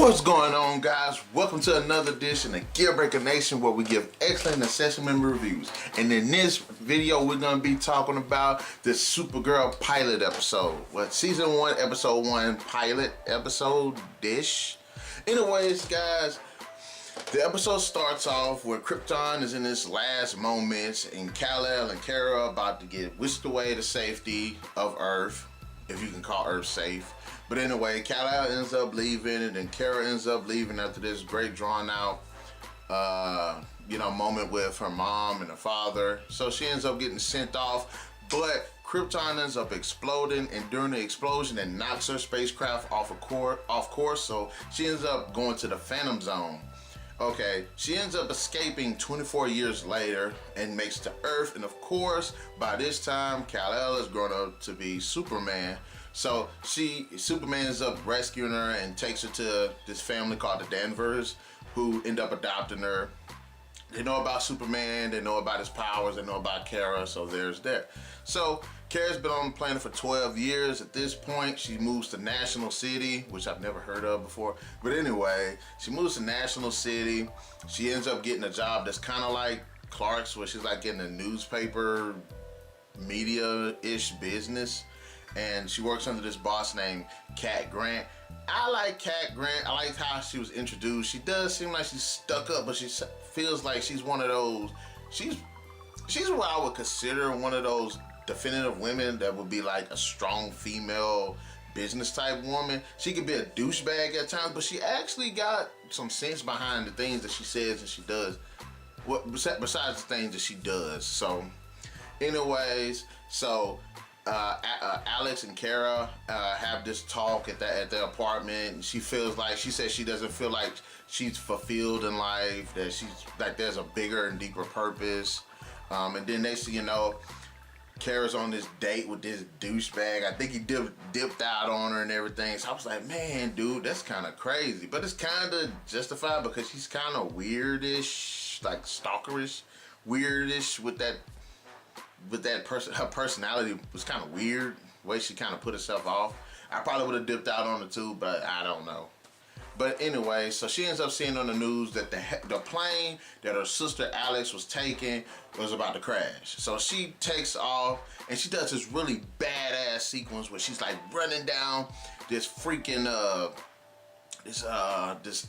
What's going on, guys? Welcome to another edition of Gear Breaker Nation, where we give excellent assessment reviews. And in this video, we're going to be talking about the Supergirl pilot episode. Well, season 1, episode 1 pilot episode dish. Anyways, guys, the episode starts off where Krypton is in its last moments, and Kal-El and Kara are about to get whisked away to safety of Earth, if you can call Earth safe. But anyway, Kal-El ends up leaving, and then Kara ends up leaving after this great drawn out, moment with her mom and her father. So she ends up getting sent off, but Krypton ends up exploding, and during the explosion, it knocks her spacecraft off course. So she ends up going to the Phantom Zone. Okay, she ends up escaping 24 years later and makes it to Earth, and of course, by this time, Kal-El is grown up to be Superman. So Superman ends up rescuing her and takes her to this family called the Danvers, who end up adopting her. They know about Superman, they know about his powers, they know about Kara, so there's that. So Kara's been on the planet for 12 years. At this point, she moves to National City, which I've never heard of before. But anyway, she moves to National City. She ends up getting a job that's kind of like Clark's, where she's like getting a newspaper, media-ish business. And she works under this boss named Cat Grant. I like Cat Grant. I like how she was introduced. She does seem like she's stuck up, but she feels like she's one of those, she's what I would consider one of those definitive women that would be like a strong female business type woman. She could be a douchebag at times, but she actually got some sense behind the things that she says and she does. Besides the things that she does. So anyways, Alex and Kara have this talk at the apartment, and she says she doesn't feel like she's fulfilled in life, that she's like there's a bigger and deeper purpose. And then they see, Kara's on this date with this douchebag. I think he dipped out on her and everything. So I was like, man, dude, that's kind of crazy. But it's kind of justified because she's kind of weirdish, like stalkerish, weirdish with that person. Her personality was kind of weird, the way she kind of put herself off. I probably would have dipped out on her too, but I don't know. But anyway, so she ends up seeing on the news that the plane that her sister Alex was taking was about to crash. So she takes off, and she does this really badass sequence where she's like running down this freaking this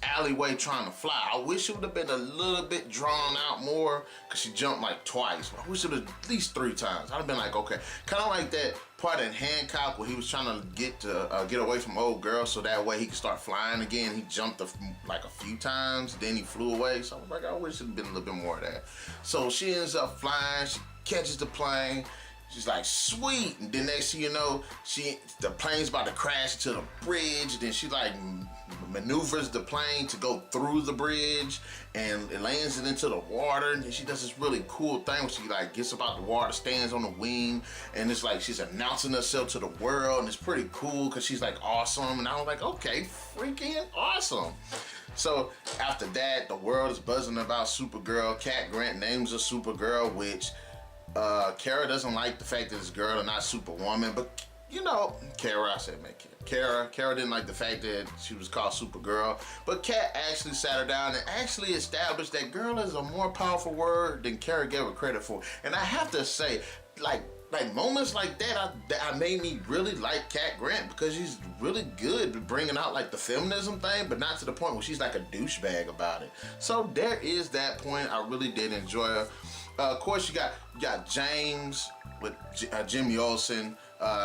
alleyway trying to fly. I wish it would have been a little bit drawn out more, because she jumped like twice. I wish it was at least 3 times. I'd have been like, okay. Kind of like that part in Hancock where he was trying to get away from old girl so that way he could start flying again. He jumped like a few times, then he flew away. So I was like, I wish it had been a little bit more of that. So she ends up flying, she catches the plane. She's like, sweet. And then next thing you know, the plane's about to crash into the bridge. Then she like maneuvers the plane to go through the bridge, and it lands it into the water. And then she does this really cool thing where she like gets up out the water, stands on the wing, and it's like she's announcing herself to the world. And it's pretty cool because she's like awesome. And I was like, okay, freaking awesome. So after that, the world is buzzing about Supergirl. Cat Grant names her Supergirl, which Kara doesn't like the fact that this girl is not Superwoman, but Kara didn't like the fact that she was called Supergirl. But Kat actually sat her down and actually established that girl is a more powerful word than Kara gave her credit for. And I have to say, like moments like that, I made me really like Cat Grant, because she's really good at bringing out like the feminism thing, but not to the point where she's like a douchebag about it. So there is that point. I really did enjoy her. Of course, you got James with Jimmy Olsen.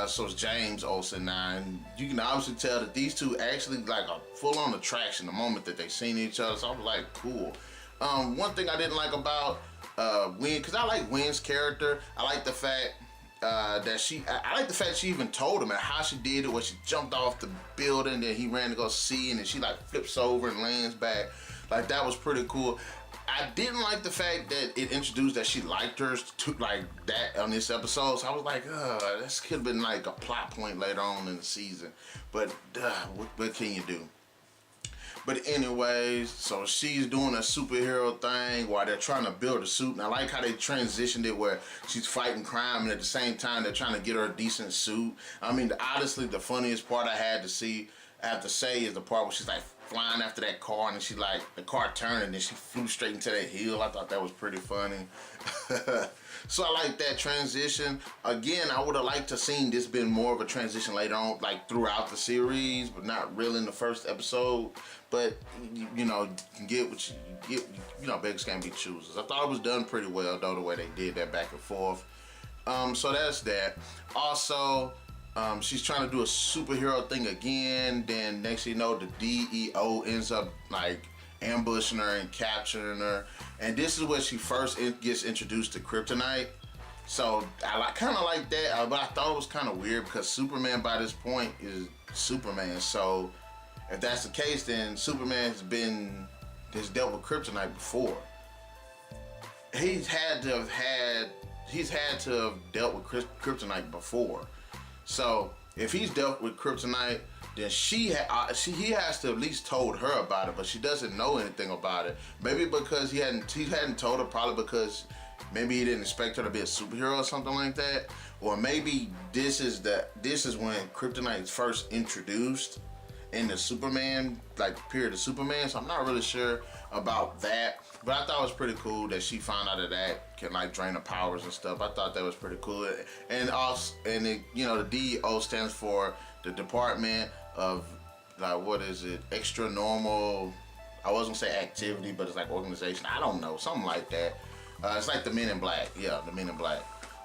So it's James Olsen now, and you can obviously tell that these two actually like a full-on attraction the moment that they seen each other. So I was like, cool. One thing I didn't like about Wynn, because I like Wynn's character. I like the fact that she even told him and how she did it, where she jumped off the building, then he ran to go see, and then she like flips over and lands back. Like, that was pretty cool. I didn't like the fact that it introduced that she liked her like that on this episode. So I was like, this could have been like a plot point later on in the season. But what can you do? But anyways, so she's doing a superhero thing while they're trying to build a suit. And I like how they transitioned it where she's fighting crime, and at the same time they're trying to get her a decent suit. I mean, honestly, the funniest part I have to say is the part where she's like flying after that car, and then she like, the car turned and then she flew straight into that hill. I thought that was pretty funny. So I like that transition. Again, I would have liked to seen this been more of a transition later on, like throughout the series, but not really in the first episode. But you know, you can get what you get. You know, beggars can't be choosers. I thought it was done pretty well though, the way they did that back and forth. So that's that. Also, she's trying to do a superhero thing again. Then next thing you know, the DEO ends up like ambushing her and capturing her. And this is where she first gets introduced to kryptonite. So I kind of like that, but I thought it was kind of weird because Superman by this point is Superman. So if that's the case, then Superman has dealt with kryptonite before. He's had to have dealt with kryptonite before. So if he's dealt with kryptonite, then he has to at least told her about it, but she doesn't know anything about it. Maybe because he hadn't told her, probably because maybe he didn't expect her to be a superhero or something like that. Or maybe this is when kryptonite is first introduced in the Superman, like period of Superman. So I'm not really sure about that. But I thought it was pretty cool that she found out that can like drain her powers and stuff. I thought that was pretty cool. And also, you know, the DEO stands for the Department of, like, what is it? Extra normal. I wasn't gonna say activity, but it's like organization. I don't know, something like that. It's like the Men in Black. Yeah, the Men in Black.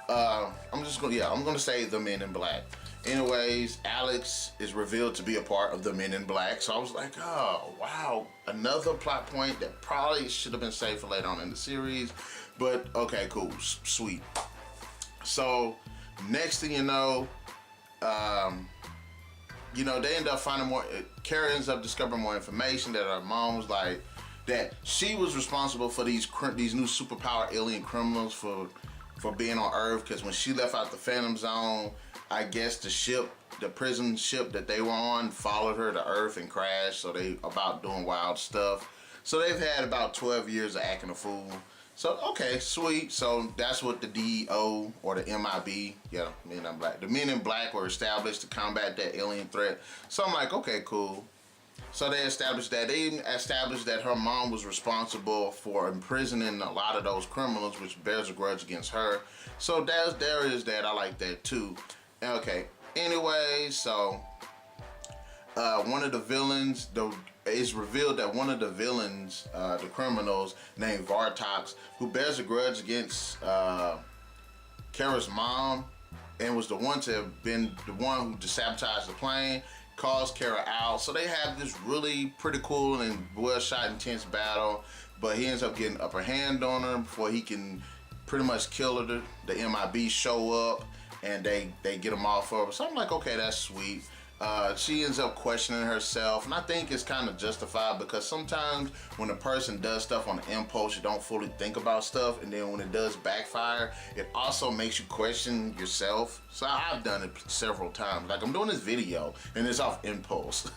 I'm gonna say the Men in Black. Anyways, Alex is revealed to be a part of the Men in Black. So I was like, oh, wow. Another plot point that probably should have been saved for later on in the series. But, okay, cool. Sweet. So, next thing you know, they end up finding more. Kara ends up discovering more information that her mom was like, that she was responsible for these new superpower alien criminals for being on Earth. Because when she left out the Phantom Zone, I guess the prison ship that they were on followed her to Earth and crashed. So they about doing wild stuff. So they've had about 12 years of acting a fool. So, okay, sweet. So that's what the DEO or the MIB, yeah, Men in Black. The Men in Black were established to combat that alien threat. So I'm like, okay, cool. So they established that. They even established that her mom was responsible for imprisoning a lot of those criminals, which bears a grudge against her. So there is that. I like that too. Okay. Anyway, so one of the villains, it's revealed that one of the villains, the criminals named Vartox, who bears a grudge against Kara's mom, and was the one to have been the one who sabotaged the plane, calls Kara out. So they have this really pretty cool and well shot, intense battle, but he ends up getting upper hand on her before he can pretty much kill her. The MIB show up and they get him off of her. So I'm like, okay, that's sweet. She ends up questioning herself, and I think it's kind of justified because sometimes when a person does stuff on impulse, you don't fully think about stuff, and then when it does backfire, it also makes you question yourself. So I've done it several times. Like I'm doing this video, and it's off impulse.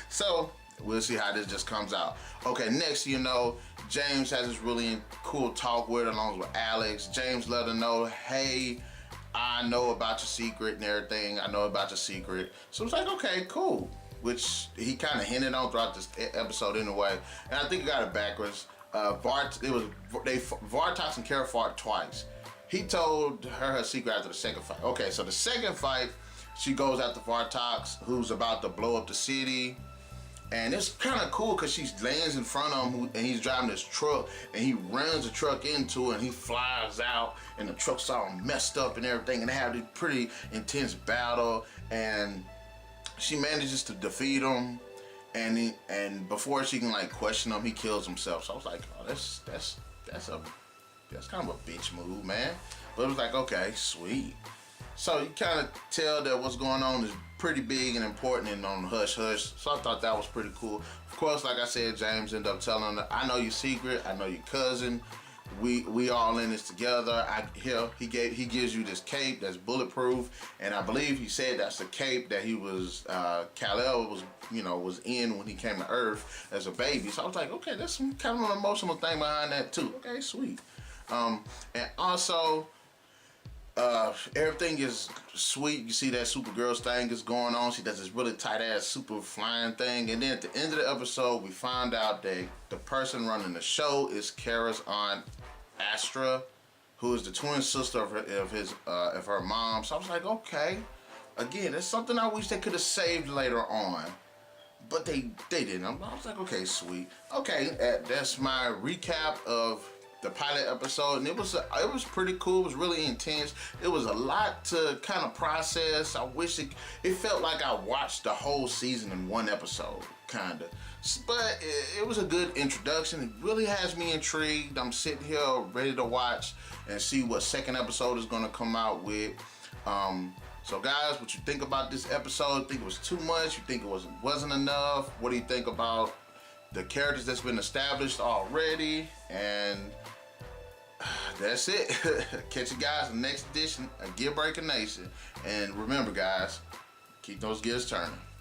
So we'll see how this just comes out. Okay, next you know, James has this really cool talk with her along with Alex. James let her know, hey, I know about your secret and everything. I know about your secret. So it's like, okay, cool. Which he kind of hinted on throughout this episode anyway. And I think I got it backwards. Vartox and Kara fought twice. He told her secret after the second fight. Okay, so the second fight, she goes after Vartox, who's about to blow up the city. And it's kind of cool because she lands in front of him and he's driving this truck and he runs the truck into it and he flies out and the truck's all messed up and everything, and they have this pretty intense battle and she manages to defeat him, and before she can like question him, he kills himself. So I was like, oh, that's kind of a bitch move, man. But it was like, okay, sweet. So you kind of tell that what's going on is pretty big and important and on hush hush. So I thought that was pretty cool. Of course, like I said, James ended up telling her, I know your secret, I know your cousin. We all in this together. He gives you this cape that's bulletproof, and I believe he said that's the cape that he was Kal-El was in when he came to Earth as a baby. So I was like, okay, there's some kind of an emotional thing behind that too. Okay, sweet. And also, Everything is sweet. You see that Supergirl thing is going on. She does this really tight ass super flying thing, and then at the end of the episode, we find out that the person running the show is Kara's aunt Astra, who is the twin sister of her mom. So I was like, okay, again, that's something I wish they could have saved later on, but they didn't. I was like, okay, sweet. Okay, that's my recap of the pilot episode, and it was pretty cool. It was really intense. It was a lot to kind of process. I wish it felt like I watched the whole season in one episode, kind of. But it was a good introduction. It really has me intrigued. I'm sitting here ready to watch and see what second episode is going to come out with. So guys, what you think about this episode? Think it was too much? You think it wasn't enough? What do you think about the characters that's been established already? And that's it. Catch you guys in the next edition of Gear Breaker Nation. And remember guys, keep those gears turning.